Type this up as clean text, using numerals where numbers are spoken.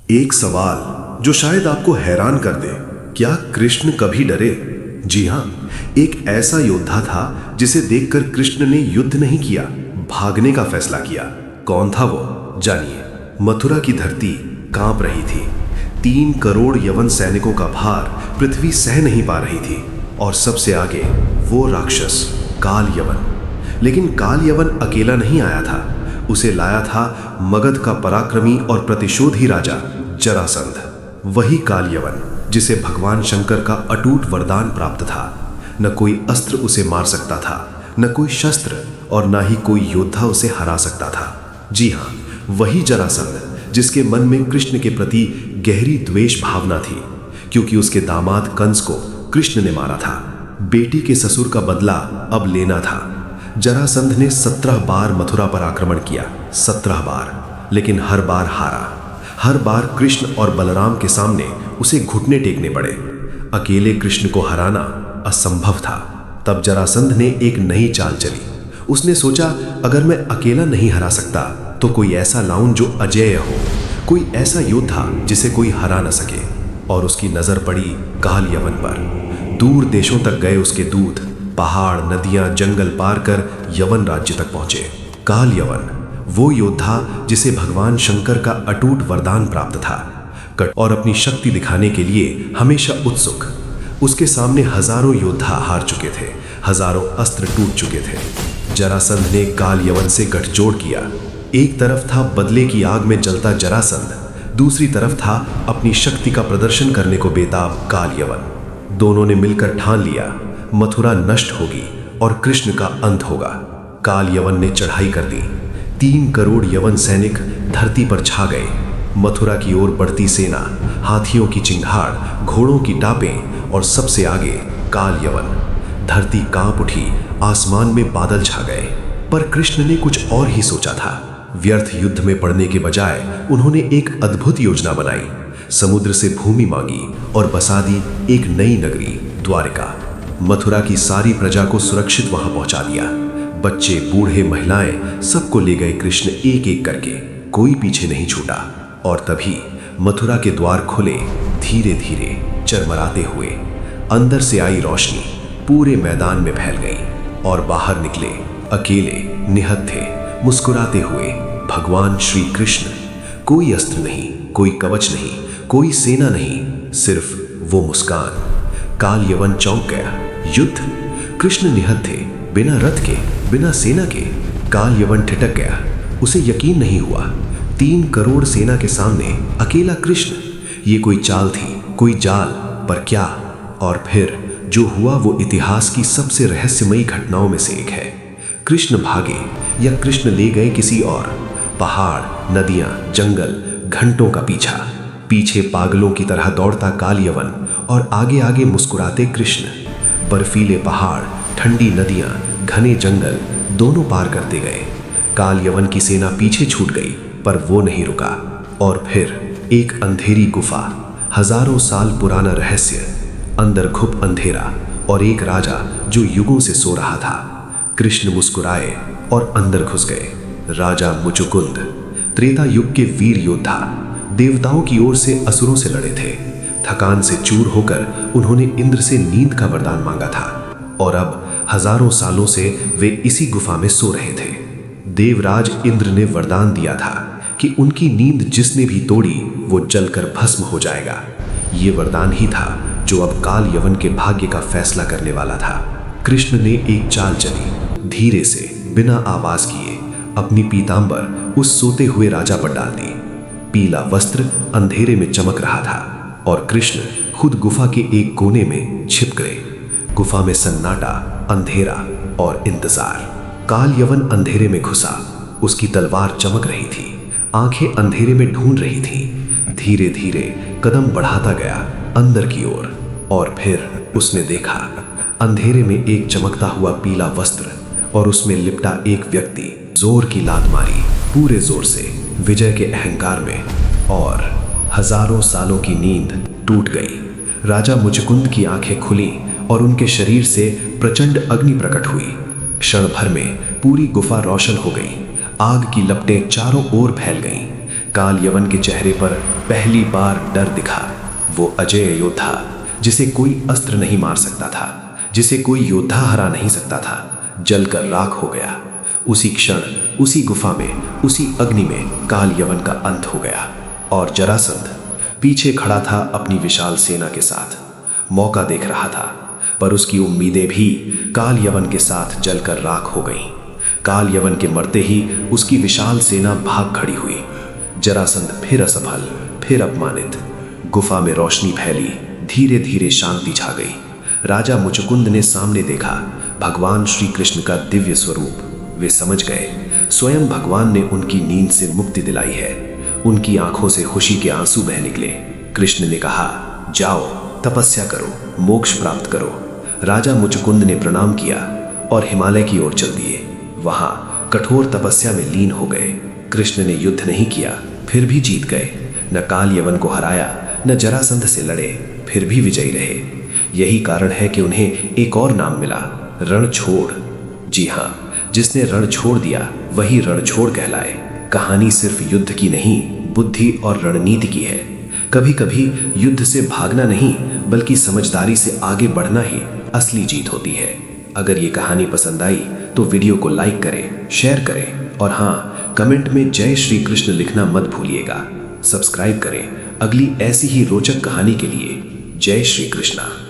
एक सवाल जो शायद आपको हैरान कर दे, क्या कृष्ण कभी डरे? जी हाँ, एक ऐसा योद्धा था जिसे देखकर कृष्ण ने युद्ध नहीं किया, भागने का फैसला किया। कौन था वो? जानिए। मथुरा की धरती कांप रही थी। 3 करोड़ यवन सैनिकों का भार पृथ्वी सह नहीं पा रही थी, और सबसे आगे वो राक्षस काल यवन। लेकिन काल यवन अकेला नहीं आया था, उसे लाया था मगध का पराक्रमी और प्रतिशोधी राजा जरासंध। वही काल यवन जिसे भगवान शंकर का अटूट वरदान प्राप्त था। न कोई अस्त्र उसे मार सकता था, न कोई शस्त्र, और न ही कोई योद्धा उसे हरा सकता था। जी हाँ, वही जरासंध जिसके मन में कृष्ण के प्रति गहरी द्वेष भावना थी, क्योंकि उसके दामाद कंस को कृष्ण ने मारा था। बेटी के ससुर का बदला अब लेना था। जरासंध ने 17 बार मथुरा पर आक्रमण किया, 17 बार, लेकिन हर बार हारा। हर बार कृष्ण और बलराम के सामने उसे घुटने टेकने पड़े। अकेले कृष्ण को हराना असंभव था। तब जरासंध ने एक नई चाल चली। उसने सोचा, अगर मैं अकेला नहीं हरा सकता तो कोई ऐसा लाऊं जो अजेय हो, कोई ऐसा योद्धा जिसे कोई हरा न सके। और उसकी नजर पड़ी काल यवन पर। दूर देशों तक गए उसके दूत पहाड़, नदियां, जंगल पार कर यवन राज्य तक पहुंचे। काल यवन, वो योद्धा जिसे भगवान शंकर का अटूट वरदान प्राप्त था, और अपनी शक्ति दिखाने के लिए हमेशा उत्सुक। उसके सामने हजारों योद्धा हार चुके थे, हजारों अस्त्र टूट चुके थे। जरासंध ने काल यवन से गठजोड़ किया। एक तरफ था बदले की आग में जलता जरासंध, दूसरी तरफ था अपनी शक्ति का प्रदर्शन करने को बेताब काल यवन। दोनों ने मिलकर ठान लिया, मथुरा नष्ट होगी और कृष्ण का अंत होगा। काल यवन ने चढ़ाई कर दी। 3 करोड़ यवन सैनिक धरती पर छा गए। मथुरा की ओर बढ़ती सेना, हाथियों की चिंगाड़, घोड़ों की टापें, और सबसे आगे काल यवन। धरती कांप उठी, आसमान में बादल छा गए। पर कृष्ण ने कुछ और ही सोचा था। व्यर्थ युद्ध में पड़ने के बजाय उन्होंने एक अद्भुत योजना बनाई। समुद्र से भूमि मांगी और बसा दी एक नई नगरी, द्वारिका। मथुरा की सारी प्रजा को सुरक्षित वहां पहुंचा दिया। बच्चे, बूढ़े, महिलाएं, सबको ले गए कृष्ण एक एक करके, कोई पीछे नहीं छूटा। और तभी मथुरा के द्वार खुले, धीरे धीरे चरमराते हुए। अंदर से आई रोशनी पूरे मैदान में फैल गई, और बाहर निकले अकेले, निहत्थे, मुस्कुराते हुए भगवान श्री कृष्ण। कोई अस्त्र नहीं, कोई कवच नहीं, कोई सेना नहीं, सिर्फ वो मुस्कान। काल यवन चौंक गया। युद्ध? कृष्ण निहत्थे, बिना रथ के, बिना सेना के। काल यवन ठिठक गया। उसे यकीन नहीं हुआ। 3 करोड़ सेना के सामने अकेला कृष्ण। ये कोई चाल थी, कोई जाल, पर क्या? और फिर जो हुआ वो इतिहास की सबसे रहस्यमयी घटनाओं में से एक है। कृष्ण भागे या कृष्ण ले गए किसी और? पहाड़, नदियां, जंगल, घंटों का पीछा। पीछे पागलों की तरह दौड़ता काल यवन, और आगे आगे मुस्कुराते कृष्ण। बर्फीले पहाड़, ठंडी नदियां, घने जंगल, दोनों पार करते गए। काल यवन की सेना पीछे छूट गई, पर वो नहीं रुका। और फिर एक अंधेरी गुफा, हजारों साल पुराना रहस्य, अंदर घुप अंधेरा, और एक राजा जो युगों से सो रहा था। कृष्ण मुस्कुराए और अंदर घुस गए। राजा मुचुकुंद, त्रेता युग के वीर योद्धा, देवताओं की ओर से असुरों से लड़े थे। थकान से चूर होकर उन्होंने इंद्र से नींद का वरदान मांगा था, और अब हजारों सालों से वे इसी गुफा में सो रहे थे। देवराज इंद्र ने वरदान दिया था कि उनकी नींद जिसने भी तोड़ी वो जलकर भस्म हो जाएगा। ये वरदान ही था जो अब काल यवन के भाग्य का फैसला करने वाला था। कृष्ण ने एक चाल चली। धीरे से, बिना आवाज किए, अपनी पीतांबर उस सोते हुए राजा पर डाल दी। पीला वस्त्र अंधेरे में चमक रहा था, और कृष्ण खुद गुफा के एक कोने में छिप गए। गुफा में सन्नाटा, अंधेरा और इंतजार। काल यवन अंधेरे में घुसा। उसकी तलवार चमक रही थी, आंखें अंधेरे में ढूंढ रही थीं। धीरे धीरे कदम बढ़ाता गया अंदर की ओर, और फिर उसने देखा अंधेरे में एक चमकता हुआ पीला वस्त्र, और उसमें लिपटा एक व्यक्ति। जोर की लात मारी, पूरे जोर से, विजय के अहंकार में, और हजारों सालों की नींद टूट गई। राजा मुचुकुंद की आंखें खुली और उनके शरीर से प्रचंड अग्नि प्रकट हुई। क्षण भर में पूरी गुफा रोशन हो गई। आग की लपटें चारों ओर फैल गईं। काल यवन के चेहरे पर पहली बार डर दिखा। वो अजय योद्धा जिसे कोई अस्त्र नहीं मार सकता था, जिसे कोई योद्धा हरा नहीं सकता था, जलकर राख हो गया। उसी क्षण, उसी गुफा में, उसी अग्नि में काल यवन का अंत हो गया। और जरासंध पीछे खड़ा था अपनी विशाल सेना के साथ, मौका देख रहा था। पर उसकी उम्मीदें भी काल यवन के साथ जलकर राख हो गईं। काल यवन के मरते ही उसकी विशाल सेना भाग खड़ी हुई। जरासंध फिर असफल, फिर अपमानित। गुफा में रोशनी फैली, धीरे धीरे शांति छा गई। राजा मुचुकुंद ने सामने देखा भगवान श्री कृष्ण का दिव्य स्वरूप। वे समझ गए स्वयं भगवान ने उनकी नींद से मुक्ति दिलाई है। उनकी आंखों से खुशी के आंसू बह निकले। कृष्ण ने कहा, जाओ तपस्या करो, मोक्ष प्राप्त करो। राजा मुचुकुंद ने प्रणाम किया और हिमालय की ओर चल दिए। वहां कठोर तपस्या में लीन हो गए। कृष्ण ने युद्ध नहीं किया, फिर भी जीत गए। न काल यवन को हराया, न जरासंध से लड़े, फिर भी विजयी रहे। यही कारण है कि उन्हें एक और नाम मिला, रणछोड़। जी हाँ, जिसने रण छोड़ दिया वही रणछोड़ कहलाए। कहानी सिर्फ युद्ध की नहीं, बुद्धि और रणनीति की है। कभी कभी युद्ध से भागना नहीं, बल्कि समझदारी से आगे बढ़ना ही असली जीत होती है। अगर ये कहानी पसंद आई तो वीडियो को लाइक करें, शेयर करें और हाँ, कमेंट में जय श्री कृष्ण लिखना मत भूलिएगा। सब्सक्राइब करें अगली ऐसी ही रोचक कहानी के लिए। जय श्री कृष्णा।